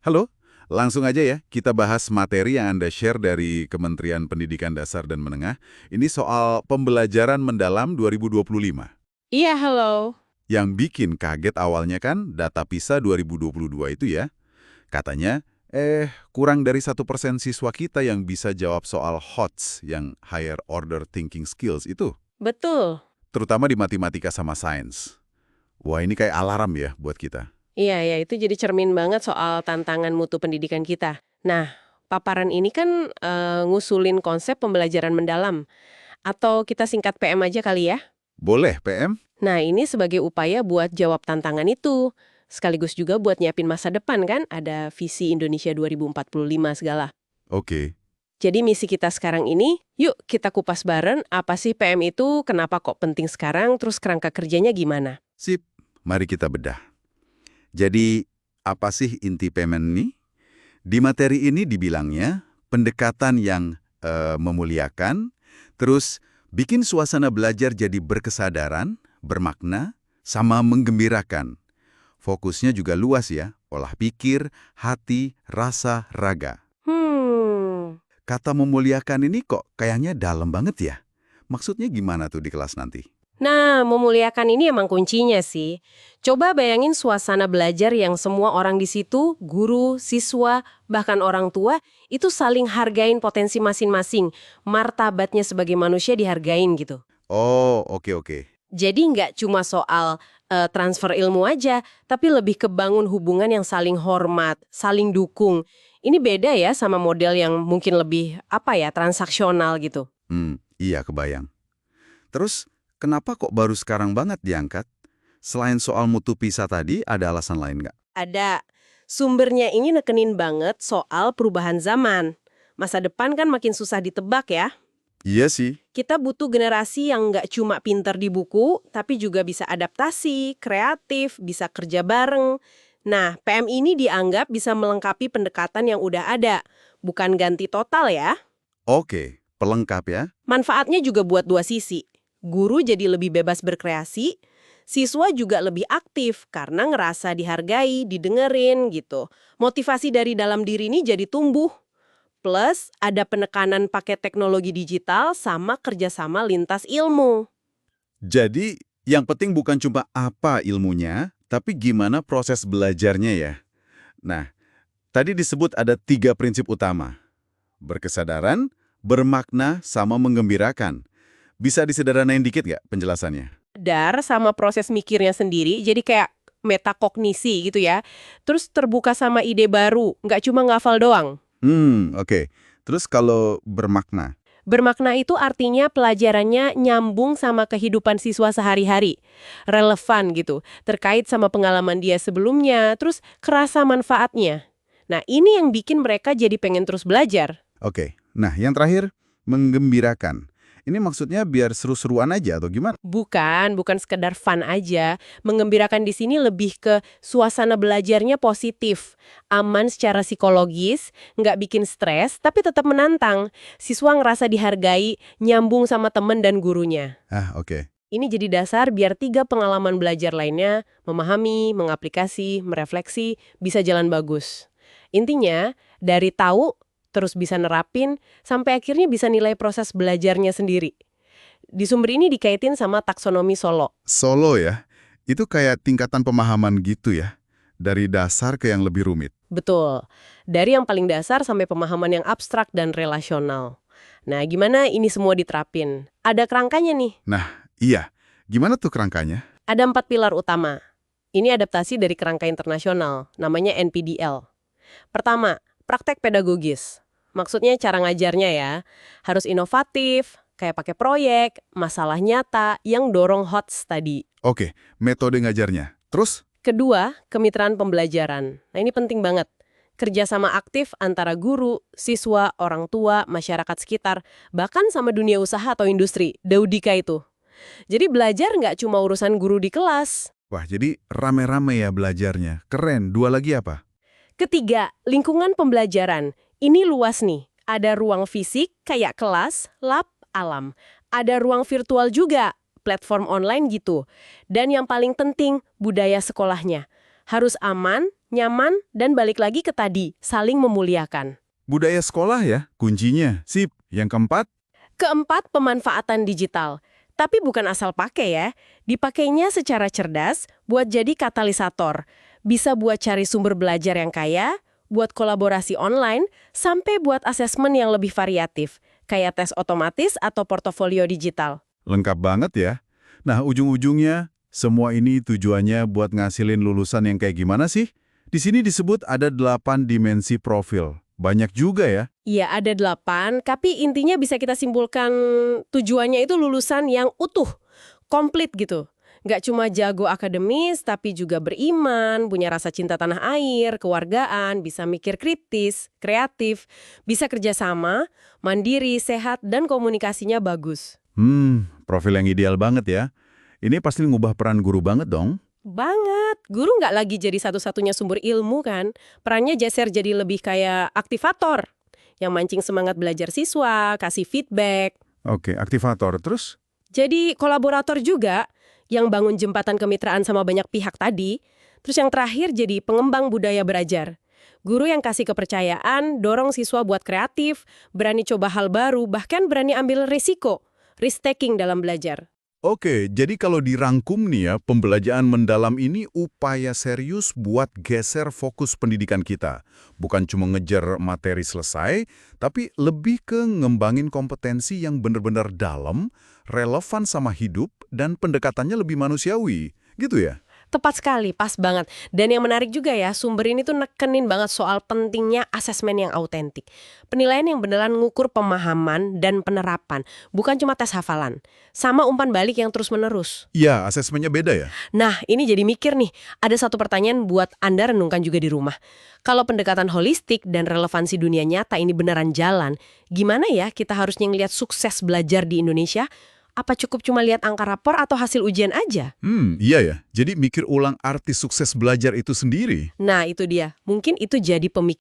Halo, langsung aja ya kita bahas materi yang Anda share dari Kementerian Pendidikan Dasar dan Menengah. Ini soal pembelajaran mendalam 2025. Iya, halo. Yang bikin kaget awalnya kan data PISA 2022 itu ya. Katanya, kurang dari 1% siswa kita yang bisa jawab soal HOTS, yang Higher Order Thinking Skills itu. Betul. Terutama di matematika sama sains. Wah, ini kayak alarm ya buat kita. Iya, ya, itu jadi cermin banget soal tantangan mutu pendidikan kita. Nah, paparan ini kan ngusulin konsep pembelajaran mendalam. Atau kita singkat PM aja kali ya. Boleh, PM? Nah, ini sebagai upaya buat jawab tantangan itu. Sekaligus juga buat nyiapin masa depan kan, ada visi Indonesia 2045 segala. Oke. Jadi misi kita sekarang ini, yuk kita kupas bareng apa sih PM itu, kenapa kok penting sekarang, terus kerangka kerjanya gimana. Sip, mari kita bedah. Jadi, apa sih inti payment ini? Di materi ini dibilangnya pendekatan yang memuliakan, terus bikin suasana belajar jadi berkesadaran, bermakna, sama menggembirakan. Fokusnya juga luas ya, olah pikir, hati, rasa, raga. Kata memuliakan ini kok kayaknya dalam banget ya? Maksudnya gimana tuh di kelas nanti? Nah, memuliakan ini emang kuncinya sih. Coba bayangin suasana belajar yang semua orang di situ, guru, siswa, bahkan orang tua, itu saling hargain potensi masing-masing. Martabatnya sebagai manusia dihargain gitu. Oh, oke. Jadi nggak cuma soal transfer ilmu aja, tapi lebih ke bangun hubungan yang saling hormat, saling dukung. Ini beda ya sama model yang mungkin lebih, transaksional gitu. Iya kebayang. Terus, kenapa kok baru sekarang banget diangkat? Selain soal mutu PISA tadi, ada alasan lain nggak? Ada. Sumbernya ini nekenin banget soal perubahan zaman. Masa depan kan makin susah ditebak ya. Iya sih. Kita butuh generasi yang nggak cuma pinter di buku, tapi juga bisa adaptasi, kreatif, bisa kerja bareng. Nah, PM ini dianggap bisa melengkapi pendekatan yang udah ada, bukan ganti total ya. Oke, pelengkap ya. Manfaatnya juga buat dua sisi. Guru jadi lebih bebas berkreasi, siswa juga lebih aktif karena ngerasa dihargai, didengerin gitu. Motivasi dari dalam diri ini jadi tumbuh. Plus, ada penekanan pakai teknologi digital sama kerjasama lintas ilmu. Jadi, yang penting bukan cuma apa ilmunya, tapi gimana proses belajarnya ya. Nah, tadi disebut ada 3 prinsip utama. Berkesadaran, bermakna, sama menggembirakan. Bisa disederhanain dikit nggak penjelasannya? Sama proses mikirnya sendiri, jadi kayak metakognisi gitu ya. Terus terbuka sama ide baru, nggak cuma ngafal doang. Oke. Terus kalau bermakna? Bermakna itu artinya pelajarannya nyambung sama kehidupan siswa sehari-hari. Relevan gitu, terkait sama pengalaman dia sebelumnya, terus kerasa manfaatnya. Nah, ini yang bikin mereka jadi pengen terus belajar. Oke. Nah, yang terakhir, menggembirakan. Ini maksudnya biar seru-seruan aja atau gimana? Bukan sekedar fun aja. Mengembirakan di sini lebih ke suasana belajarnya positif, aman secara psikologis, nggak bikin stres, tapi tetap menantang. Siswa ngerasa dihargai, nyambung sama temen dan gurunya. Ah, oke. Ini jadi dasar biar 3 pengalaman belajar lainnya, memahami, mengaplikasi, merefleksi, bisa jalan bagus. Intinya, dari tahu, terus bisa nerapin, sampai akhirnya bisa nilai proses belajarnya sendiri. Di sumber ini dikaitin sama taksonomi Solo. Solo ya, itu kayak tingkatan pemahaman gitu ya, dari dasar ke yang lebih rumit. Betul. Dari yang paling dasar sampai pemahaman yang abstrak dan relasional. Nah, gimana ini semua diterapin? Ada kerangkanya nih. Nah, iya. Gimana tuh kerangkanya? Ada 4 pilar utama. Ini adaptasi dari kerangka internasional, namanya NPDL. Pertama, praktek pedagogis. Maksudnya cara ngajarnya ya. Harus inovatif, kayak pakai proyek, masalah nyata, yang dorong HOTS tadi. Oke, metode ngajarnya. Terus? Kedua, kemitraan pembelajaran. Nah, ini penting banget. Kerjasama aktif antara guru, siswa, orang tua, masyarakat sekitar, bahkan sama dunia usaha atau industri, Daudika itu. Jadi belajar nggak cuma urusan guru di kelas. Wah, jadi rame-rame ya belajarnya. Keren. Dua lagi apa? Ketiga, lingkungan pembelajaran. Ini luas nih. Ada ruang fisik kayak kelas, lab, alam. Ada ruang virtual juga, platform online gitu. Dan yang paling penting, budaya sekolahnya. Harus aman, nyaman, dan balik lagi ke tadi, saling memuliakan. Budaya sekolah ya, kuncinya. Sip. Yang keempat? Keempat, pemanfaatan digital. Tapi bukan asal pakai ya. Dipakainya secara cerdas buat jadi katalisator. Bisa buat cari sumber belajar yang kaya, buat kolaborasi online, sampai buat asesmen yang lebih variatif, kayak tes otomatis atau portofolio digital. Lengkap banget ya. Nah, ujung-ujungnya, semua ini tujuannya buat ngasilin lulusan yang kayak gimana sih? Di sini disebut ada 8 dimensi profil. Banyak juga ya. Iya, ada 8, tapi intinya bisa kita simpulkan tujuannya itu lulusan yang utuh, komplit gitu. Nggak cuma jago akademis, tapi juga beriman, punya rasa cinta tanah air, kewargaan, bisa mikir kritis, kreatif, bisa kerjasama, mandiri, sehat, dan komunikasinya bagus. Profil yang ideal banget ya. Ini pasti ngubah peran guru banget dong. Banget. Guru nggak lagi jadi satu-satunya sumber ilmu kan. Perannya geser jadi lebih kayak aktivator. Yang mancing semangat belajar siswa, kasih feedback. Oke, aktivator. Terus? Jadi kolaborator juga, yang bangun jembatan kemitraan sama banyak pihak tadi. Terus yang terakhir jadi pengembang budaya belajar. Guru yang kasih kepercayaan, dorong siswa buat kreatif, berani coba hal baru, bahkan berani ambil risiko. Risk-taking dalam belajar. Oke, jadi kalau dirangkum nih ya, pembelajaran mendalam ini upaya serius buat geser fokus pendidikan kita. Bukan cuma ngejar materi selesai, tapi lebih ke ngembangin kompetensi yang benar-benar dalam, relevan sama hidup, dan pendekatannya lebih manusiawi. Gitu ya? Tepat sekali, pas banget. Dan yang menarik juga ya, sumber ini tuh nekenin banget soal pentingnya asesmen yang autentik. Penilaian yang beneran ngukur pemahaman dan penerapan, bukan cuma tes hafalan. Sama umpan balik yang terus-menerus. Iya, asesmennya beda ya? Nah, ini jadi mikir nih, ada satu pertanyaan buat Anda renungkan juga di rumah. Kalau pendekatan holistik dan relevansi dunia nyata ini beneran jalan, gimana ya kita harusnya ngelihat sukses belajar di Indonesia? Apa cukup cuma lihat angka rapor atau hasil ujian aja? Iya ya. Jadi mikir ulang arti sukses belajar itu sendiri. Nah, itu dia. Mungkin itu jadi pemikiran